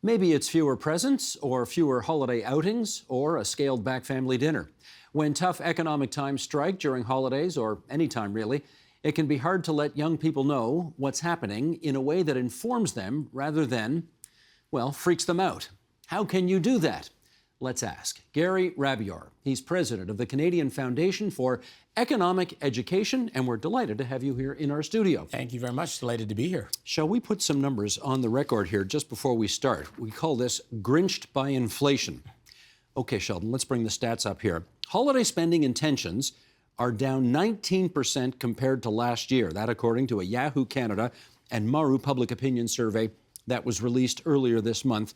Maybe it's fewer presents or fewer holiday outings or a scaled back family dinner. When tough economic times strike during holidays or any time really, it can be hard to let young people know what's happening in a way that informs them rather than, well, freaks them out. How can you do that? Let's ask Gary Rabior. He's president of the Canadian Foundation for Economic Education, and we're delighted to have you here in our studio. Thank you very much. Delighted to be here. Shall we put some numbers on the record here just before we start? We call this Grinched by Inflation. Okay, Sheldon, let's bring the stats up here. Holiday spending intentions are down 19% compared to last year. That according to a Yahoo Canada and Maru public opinion survey that was released earlier this month.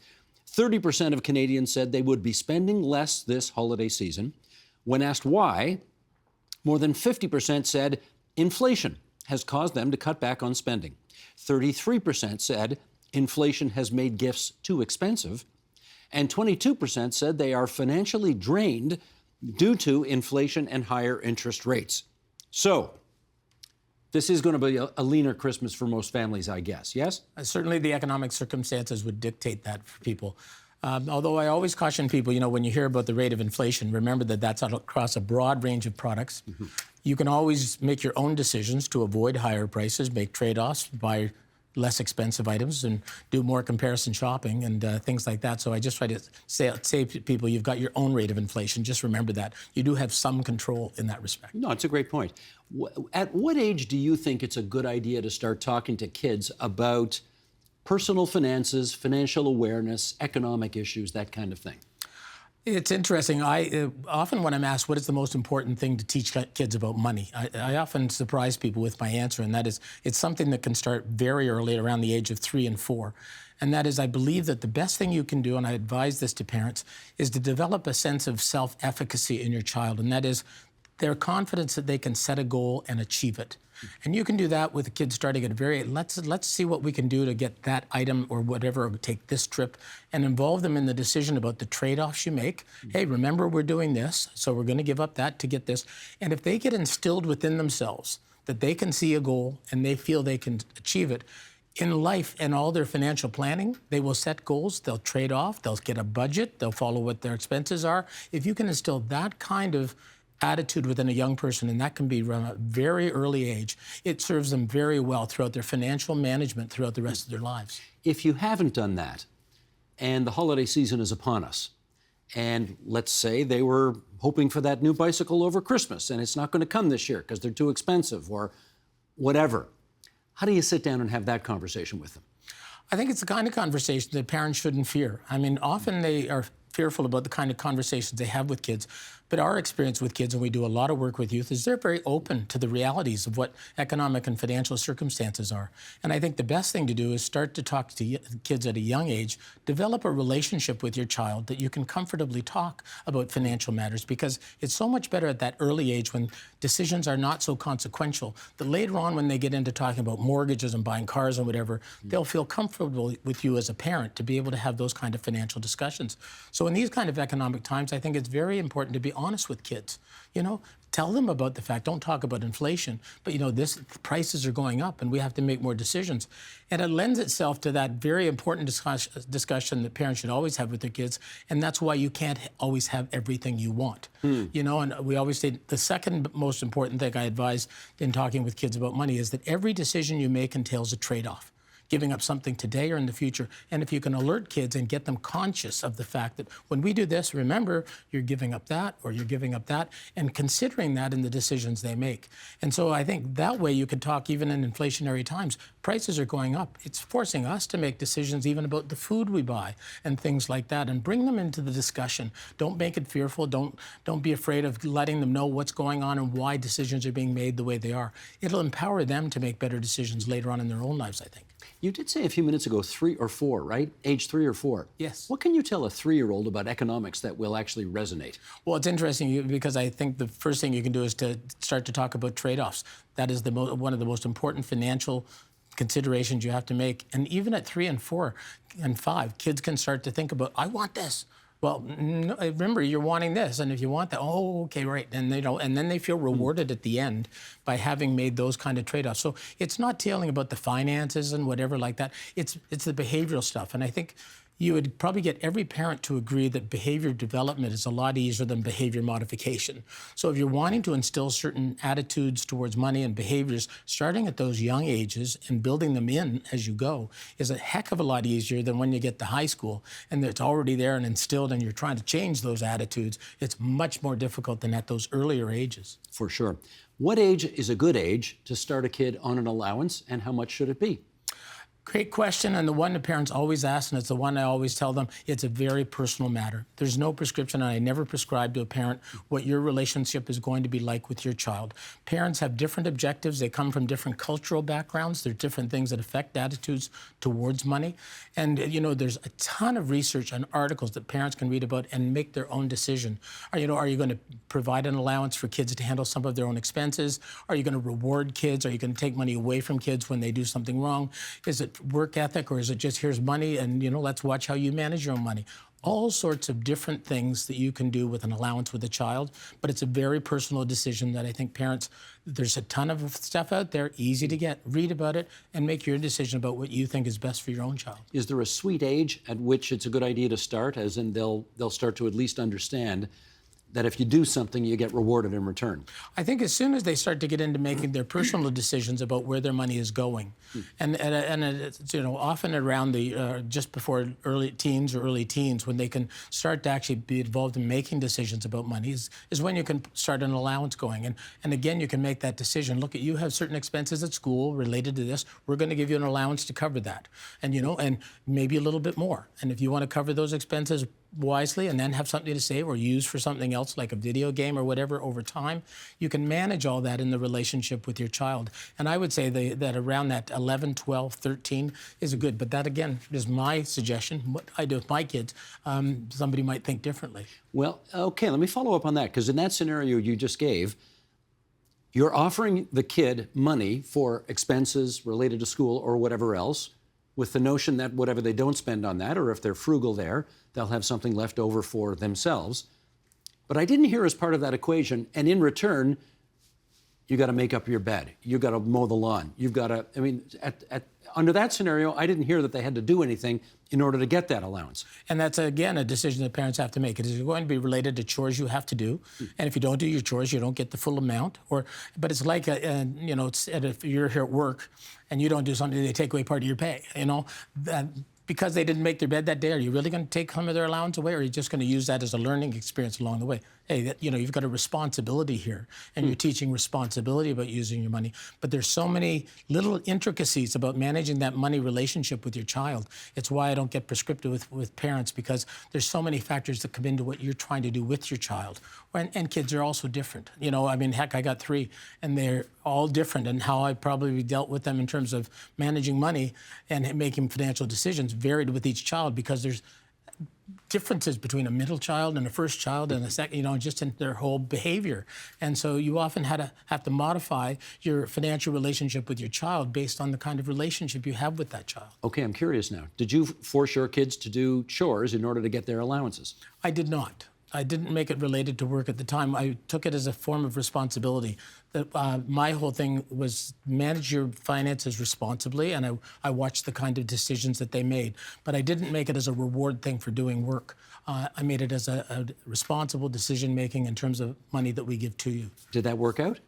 30% of Canadians said they would be spending less this holiday season. When asked why, more than 50% said inflation has caused them to cut back on spending. 33% said inflation has made gifts too expensive. And 22% said they are financially drained due to inflation and higher interest rates. So, this is going to be a leaner Christmas for most families, I guess, yes? Certainly the economic circumstances would dictate that for people. Although I always caution people, when you hear about the rate of inflation, remember that that's across a broad range of products. Mm-hmm. You can always make your own decisions to avoid higher prices, make trade-offs, buy less expensive items and do more comparison shopping and things like that. So I just try to say to people, you've got your own rate of inflation. Just remember that. You do have some control in that respect. No, it's a great point. At what age do you think it's a good idea to start talking to kids about personal finances, financial awareness, economic issues, that kind of thing? It's interesting. I often when I'm asked what is the most important thing to teach kids about money, I often surprise people with my answer, and that is it's something that can start very early, around the age of 3 and 4. And that is, I believe that the best thing you can do, and I advise this to parents, is to develop a sense of self-efficacy in your child, and that is their confidence that they can set a goal and achieve it. And you can do that with the kids starting at let's see what we can do to get that item or whatever, or take this trip, and involve them in the decision about the trade-offs you make. Hey, remember we're doing this, so we're going to give up that to get this. And if they get instilled within themselves that they can see a goal and they feel they can achieve it, in life and all their financial planning, they will set goals, they'll trade off, they'll get a budget, they'll follow what their expenses are. If you can instill that kind of attitude within a young person, and that can be from a very early age, it serves them very well throughout their financial management throughout the rest of their lives. If you haven't done that, and the holiday season is upon us, and let's say they were hoping for that new bicycle over Christmas, and it's not going to come this year because they're too expensive or whatever, how do you sit down and have that conversation with them? I think it's the kind of conversation that parents shouldn't fear. I mean, often they are fearful about the kind of conversations they have with kids. But our experience with kids, and we do a lot of work with youth, is they're very open to the realities of what economic and financial circumstances are. And I think the best thing to do is start to talk to kids at a young age, develop a relationship with your child that you can comfortably talk about financial matters, because it's so much better at that early age when decisions are not so consequential, that later on when they get into talking about mortgages and buying cars and whatever, they'll feel comfortable with you as a parent to be able to have those kind of financial discussions. So in these kind of economic times, I think it's very important to be honest with kids. Tell them about the fact, don't talk about inflation, but prices are going up and we have to make more decisions. And it lends itself to that very important discussion that parents should always have with their kids, and that's why you can't always have everything you want. And we always say the second most important thing I advise in talking with kids about money is that every decision you make entails a trade-off, giving up something today or in the future. And if you can alert kids and get them conscious of the fact that when we do this, remember, you're giving up that or you're giving up that, and considering that in the decisions they make. And so I think that way you can talk even in inflationary times. Prices are going up. It's forcing us to make decisions even about the food we buy and things like that, and bring them into the discussion. Don't make it fearful. Don't be afraid of letting them know what's going on and why decisions are being made the way they are. It'll empower them to make better decisions later on in their own lives, I think. You did say a few minutes ago 3 or 4, right? Age 3 or 4. Yes. What can you tell a 3-year-old about economics that will actually resonate? Well, it's interesting because I think the first thing you can do is to start to talk about trade-offs. That is one of the most important financial considerations you have to make. And even at 3 and 4 and 5, kids can start to think about, I want this. Well, no, remember, you're wanting this, and if you want that, oh, okay, right. And then they feel rewarded at the end by having made those kind of trade-offs. So it's not telling about the finances and whatever like that. It's the behavioral stuff. And I think you would probably get every parent to agree that behavior development is a lot easier than behavior modification. So if you're wanting to instill certain attitudes towards money and behaviors, starting at those young ages and building them in as you go is a heck of a lot easier than when you get to high school and it's already there and instilled and you're trying to change those attitudes. It's much more difficult than at those earlier ages. For sure. What age is a good age to start a kid on an allowance, and how much should it be? Great question, and the one the parents always ask, and it's the one I always tell them, it's a very personal matter. There's no prescription, and I never prescribe to a parent what your relationship is going to be like with your child. Parents have different objectives. They come from different cultural backgrounds. There's different things that affect attitudes towards money. And, you know, there's a ton of research and articles that parents can read about and make their own decision. Are you going to provide an allowance for kids to handle some of their own expenses? Are you going to reward kids? Are you going to take money away from kids when they do something wrong? Is it work ethic, or is it just here's money and let's watch how you manage your own money? All sorts of different things that you can do with an allowance with a child, but it's a very personal decision that I think parents, there's a ton of stuff out there, easy to get, read about it, and make your decision about what you think is best for your own child. Is there a sweet age at which it's a good idea to start, as in they'll start to at least understand that if you do something, you get rewarded in return? I think as soon as they start to get into making their personal decisions about where their money is going, and it's, often around the just before early teens or early teens, when they can start to actually be involved in making decisions about money, is when you can start an allowance going. And again, you can make that decision. Look, you have certain expenses at school related to this. We're going to give you an allowance to cover that, and maybe a little bit more. And if you want to cover those expenses wisely and then have something to save or use for something else like a video game or whatever over time, you can manage all that in the relationship with your child. And I would say that around that 11, 12, 13 is a good, but that again is my suggestion, what I do with my kids. Somebody might think differently. Well, okay, let me follow up on that, because in that scenario you just gave, you're offering the kid money for expenses related to school or whatever else, with the notion that whatever they don't spend on that, or if they're frugal there, they'll have something left over for themselves. But I didn't hear as part of that equation, and in return, you got to make up your bed. You got to mow the lawn. You've got to, under that scenario, I didn't hear that they had to do anything in order to get that allowance. And that's, again, a decision that parents have to make. It is going to be related to chores you have to do. And if you don't do your chores, you don't get the full amount. But it's like, if you're here at work and you don't do something, they take away part of your pay, because they didn't make their bed that day, are you really going to take some of their allowance away, or are you just going to use that as a learning experience along the way? Hey, you've got a responsibility here, and you're teaching responsibility about using your money. But there's so many little intricacies about managing that money relationship with your child. It's why I don't get prescriptive with parents, because there's so many factors that come into what you're trying to do with your child. And kids are also different. Heck, I got 3, and they're all different, and how I probably dealt with them in terms of managing money and making financial decisions varied with each child, because there's differences between a middle child and a first child and a second, just in their whole behavior. And so you often have to modify your financial relationship with your child based on the kind of relationship you have with that child. Okay, I'm curious now. Did you force your kids to do chores in order to get their allowances? I did not. I didn't make it related to work at the time. I took it as a form of responsibility. My whole thing was manage your finances responsibly, and I watched the kind of decisions that they made. But I didn't make it as a reward thing for doing work. I made it as a responsible decision-making in terms of money that we give to you. Did that work out?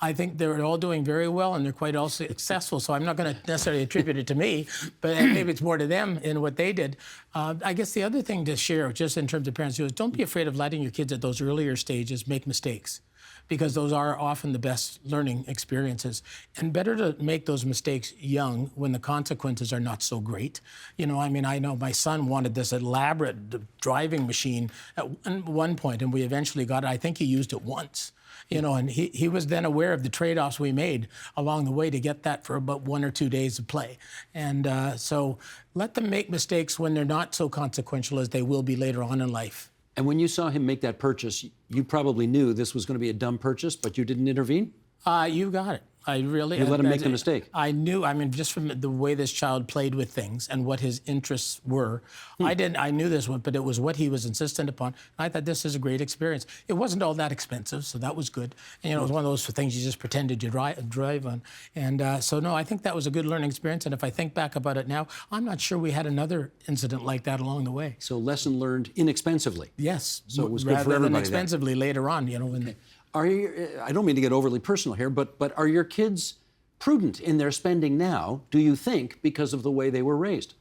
I think they're all doing very well, and they're quite all successful. So I'm not going to necessarily attribute it to me, but maybe it's more to them in what they did. I guess the other thing to share, just in terms of parents, is don't be afraid of letting your kids at those earlier stages make mistakes, because those are often the best learning experiences. And better to make those mistakes young when the consequences are not so great. I know my son wanted this elaborate driving machine at one point, and we eventually got it. I think he used it once. And he was then aware of the trade-offs we made along the way to get that for about 1 or 2 days of play. And so let them make mistakes when they're not so consequential as they will be later on in life. And when you saw him make that purchase, you probably knew this was going to be a dumb purchase, but you didn't intervene? You got it. I really. You let him make the mistake. I knew. I mean, just from the way this child played with things and what his interests were, I knew this one, but it was what he was insistent upon. I thought this is a great experience. It wasn't all that expensive, so that was good. And, it was one of those things you just pretended you drive on. And so no, I think that was a good learning experience. And if I think back about it now, I'm not sure we had another incident like that along the way. So lesson learned inexpensively. Yes. So it was good for rather than everybody. expensively later on. When Are you, I don't mean to get overly personal here, but are your kids prudent in their spending now, do you think, because of the way they were raised?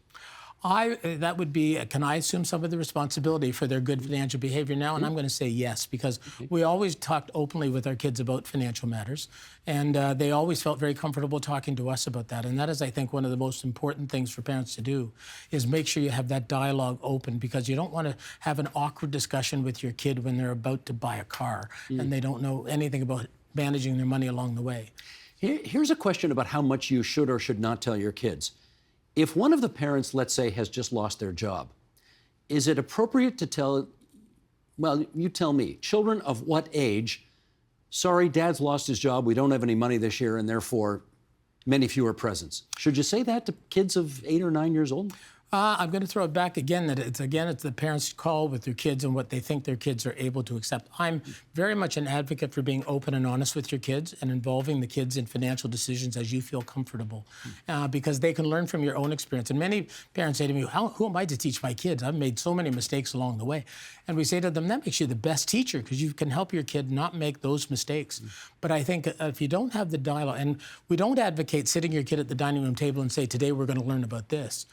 That would be, can I assume some of the responsibility for their good financial behavior now? And I'm going to say yes, because we always talked openly with our kids about financial matters, and they always felt very comfortable talking to us about that. And that is, I think, one of the most important things for parents to do, is make sure you have that dialogue open, because you don't want to have an awkward discussion with your kid when they're about to buy a car and they don't know anything about managing their money along the way. Here's a question about how much you should or should not tell your kids. If one of the parents, let's say, has just lost their job, is it appropriate to tell, well, you tell me, children of what age, sorry, dad's lost his job, we don't have any money this year, and therefore many fewer presents? Should you say that to kids of 8 or 9 years old? I'm going to throw it back again, that it's the parents' call with their kids and what they think their kids are able to accept. I'm very much an advocate for being open and honest with your kids and involving the kids in financial decisions as you feel comfortable, because they can learn from your own experience. And many parents say to me, who am I to teach my kids? I've made so many mistakes along the way. And we say to them, that makes you the best teacher, because you can help your kid not make those mistakes. But I think if you don't have the dialogue, and we don't advocate sitting your kid at the dining room table and say, today we're going to learn about this.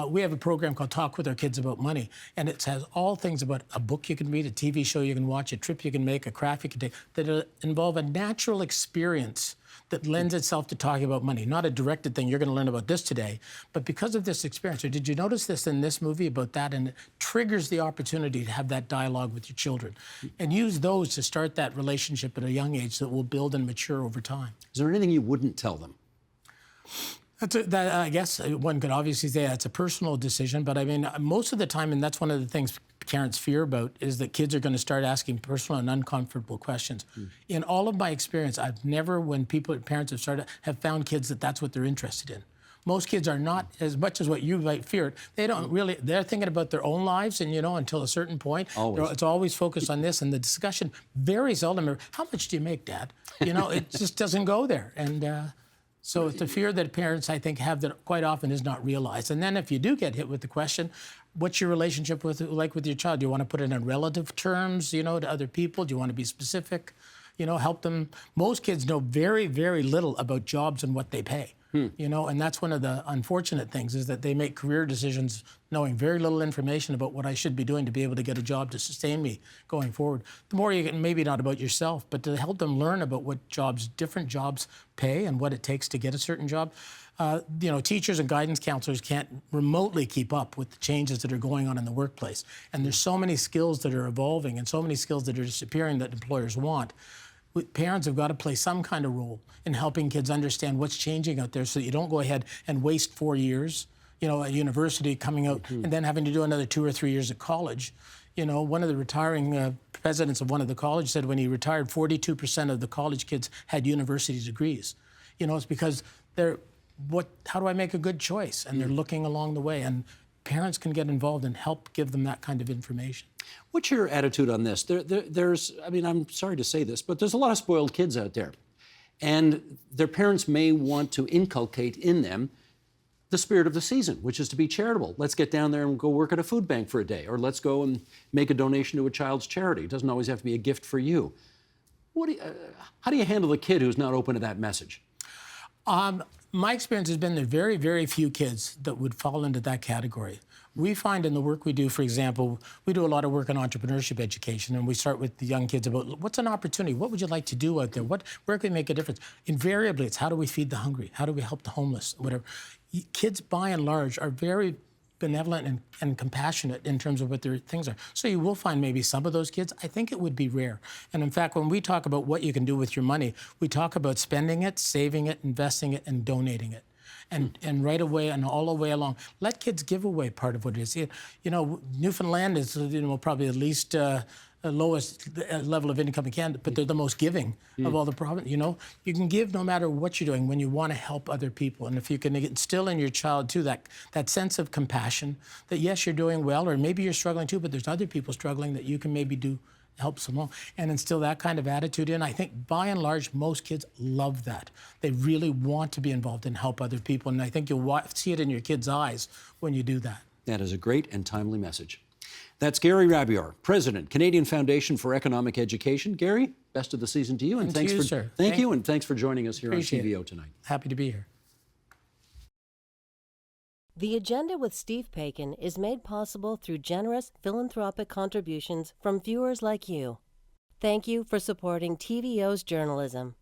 We have a program called Talk with Our Kids About Money, and it has all things about a book you can read, a TV show you can watch, a trip you can make, a craft you can take, that involve a natural experience that lends itself to talking about money. Not a directed thing, you're going to learn about this today, but because of this experience. Or did you notice this in this movie about that? And it triggers the opportunity to have that dialogue with your children and use those to start that relationship at a young age that will build and mature over time. Is there anything you wouldn't tell them? I guess one could obviously say that's a personal decision, but I mean, most of the time, and that's one of the things parents fear about, is that kids are going to start asking personal and uncomfortable questions. In all of my experience, I've never, when parents have found kids that's what they're interested in. Most kids are not, as much as what you might fear, they don't really, they're thinking about their own lives, and until a certain point, it's always focused on this, and the discussion very seldom, how much do you make, Dad? It just doesn't go there. And so it's a fear that parents, I think, have that quite often is not realized. And then if you do get hit with the question, what's your relationship with your child? Do you want to put it in relative terms, to other people? Do you want to be specific? Help them. Most kids know very, very little about jobs and what they pay. And that's one of the unfortunate things, is that they make career decisions knowing very little information about what I should be doing to be able to get a job to sustain me going forward. The more you get, maybe not about yourself, but to help them learn about what different jobs pay and what it takes to get a certain job. Teachers and guidance counselors can't remotely keep up with the changes that are going on in the workplace. And there's so many skills that are evolving and so many skills that are disappearing that employers want. Parents have got to play some kind of role in helping kids understand what's changing out there, so that you don't go ahead and waste 4 years, at university, coming out, and then having to do another 2 or 3 years at college. One of the retiring presidents of one of the colleges said when he retired, 42% of the college kids had university degrees. It's because how do I make a good choice? And they're looking along the way. And parents can get involved and help give them that kind of information. What's your attitude on this? I'm sorry to say this, but there's a lot of spoiled kids out there. And their parents may want to inculcate in them the spirit of the season, which is to be charitable. Let's get down there and go work at a food bank for a day, or let's go and make a donation to a child's charity. It doesn't always have to be a gift for you. How do you handle a kid who's not open to that message? My experience has been there are very, very few kids that would fall into that category. We find in the work we do, for example, we do a lot of work on entrepreneurship education, and we start with the young kids about what's an opportunity? What would you like to do out there? Where can we make a difference? Invariably, it's how do we feed the hungry? How do we help the homeless? Whatever. Kids, by and large, are very benevolent and compassionate in terms of what their things are. So you will find maybe some of those kids. I think it would be rare. And in fact, when we talk about what you can do with your money, we talk about spending it, saving it, investing it, and donating it. And right away and all the way along, let kids give away part of what it is. Newfoundland is probably the least lowest level of income in Canada, but they're the most giving of all the province. You know, you can give no matter what you're doing when you want to help other people. And if you can instill in your child too that sense of compassion, that yes, you're doing well, or maybe you're struggling too, but there's other people struggling that you can maybe help some more, and instill that kind of attitude in. I think by and large, most kids love that. They really want to be involved and help other people. And I think you'll see it in your kids' eyes when you do that. That is a great and timely message. That's Gary Rabior, President, Canadian Foundation for Economic Education. Gary, best of the season to you, and thanks to you, for sir. Thank you, and thanks for joining us here Appreciate on TVO it. tonight. Happy to be here. The Agenda with Steve Paikin is made possible through generous philanthropic contributions from viewers like you. Thank you for supporting TVO's journalism.